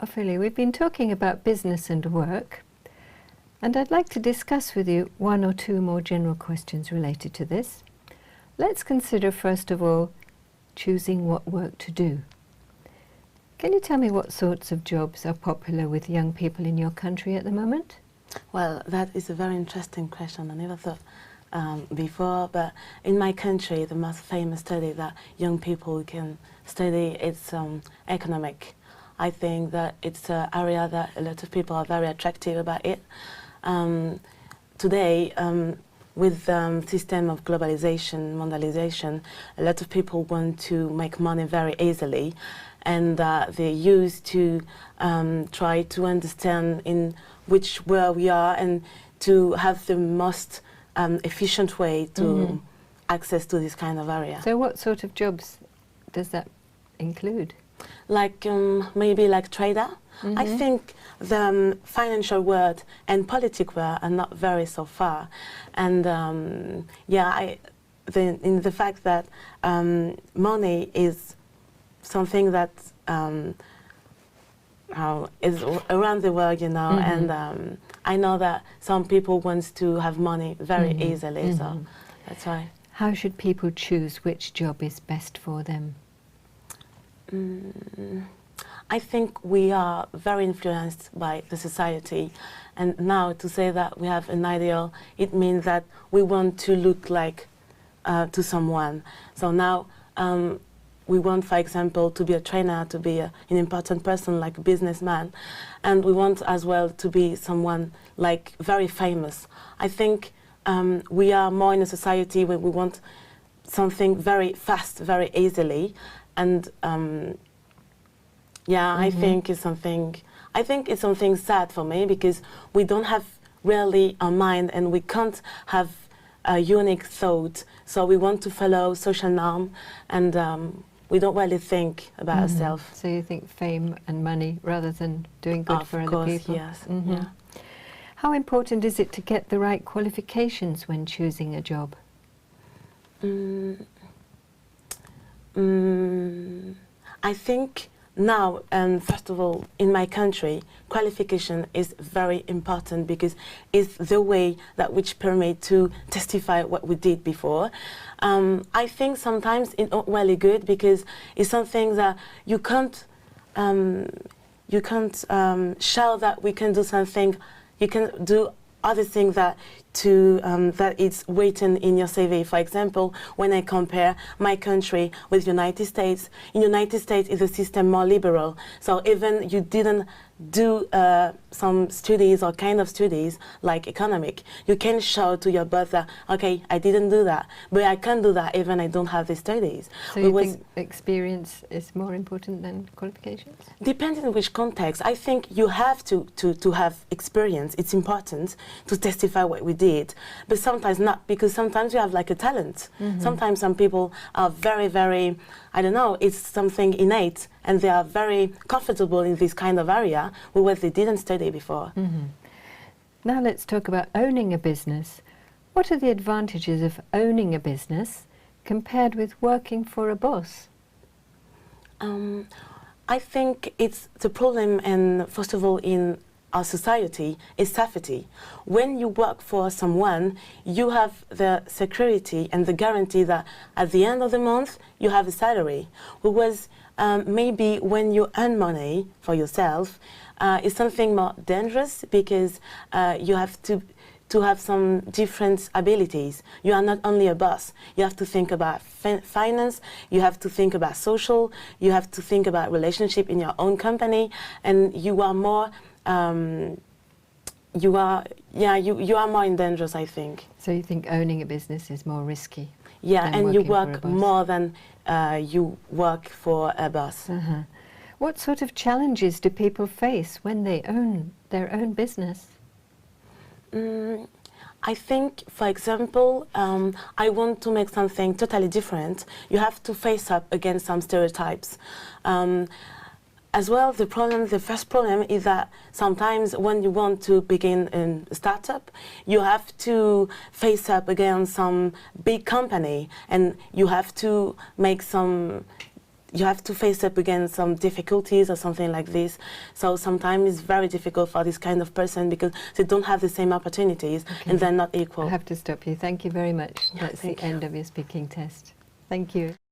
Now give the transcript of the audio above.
Ophelia, we've been talking about business and work, and I'd like to discuss with you one or two more general questions related to this. Let's consider, first of all, choosing what work to do. Can you tell me what sorts of jobs are popular with young people in your country at the moment? Well, that is a very interesting question. I never thought before, but in my country, the most famous study that young people can study is economic. I think that it's an area that a lot of people are very attractive about it. Today, with the system of globalization, mondialization, a lot of people want to make money very easily, and they used to try to understand in which world we are and to have the most efficient way to access to this kind of area. So what sort of jobs does that include? Like maybe like trader. I think the financial world and political world are not very so far, and yeah, in the fact that money is something that is around the world, you know, and I know that some people want to have money very easily, so that's why. How should people choose which job is best for them? I think we are very influenced by the society, and now to say that we have an ideal, it means that we want to look like to someone. So now we want, for example, to be a trainer, to be an important person like a businessman, and we want as well to be someone like very famous. I think we are more in a society where we want something very fast, very easily, and yeah, I think it's something sad for me, because we don't have really a mind and we can't have a unique thought. So we want to follow social norm, and we don't really think about ourselves. So you think fame and money rather than doing good for other people? Of course, yes. Yeah. How important is it to get the right qualifications when choosing a job? I think now, first of all, in my country, qualification is very important, because it's the way that which permit to testify what we did before. I think sometimes it's not really good, because it's something that you can't show that we can do something. You can do other things that that it's written in your CV. For example, when I compare my country with United States, in United States is a system more liberal. So even you didn't do some studies or kind of studies like economic, you can show to your boss that, okay, I didn't do that, but I can do that even I don't have the studies. So you think experience is more important than qualifications? Depending on which context. I think you have to have experience. It's important to testify what we did, but sometimes not, because sometimes you have like a talent. Sometimes some people are very, very, I don't know, it's something innate, and they are very comfortable in this kind of area where they didn't study before. Now let's talk about owning a business. What are the advantages of owning a business compared with working for a boss? I think it's the problem, and first of all, in our society, is safety. When you work for someone, you have the security and the guarantee that at the end of the month you have a salary. Whereas maybe when you earn money for yourself, it's something more dangerous, because you have to have some different abilities. You are not only a boss. You have to think about finance, you have to think about social, you have to think about relationship in your own company, and you are more you are more in danger, I think. So you think owning a business is more risky? Yeah, and you work more than you work for a boss. What sort of challenges do people face when they own their own business? I think, for example, I want to make something totally different. You have to face up against some stereotypes. As well, the first problem is that sometimes when you want to begin a startup, you have to face up against some big company, and you have to make some you have to face up against some difficulties or something like this. So sometimes it's very difficult for this kind of person because they don't have the same opportunities and they're not equal. I have to stop you. Thank you very much. Yeah, That's the thank you. end of your speaking test. Thank you.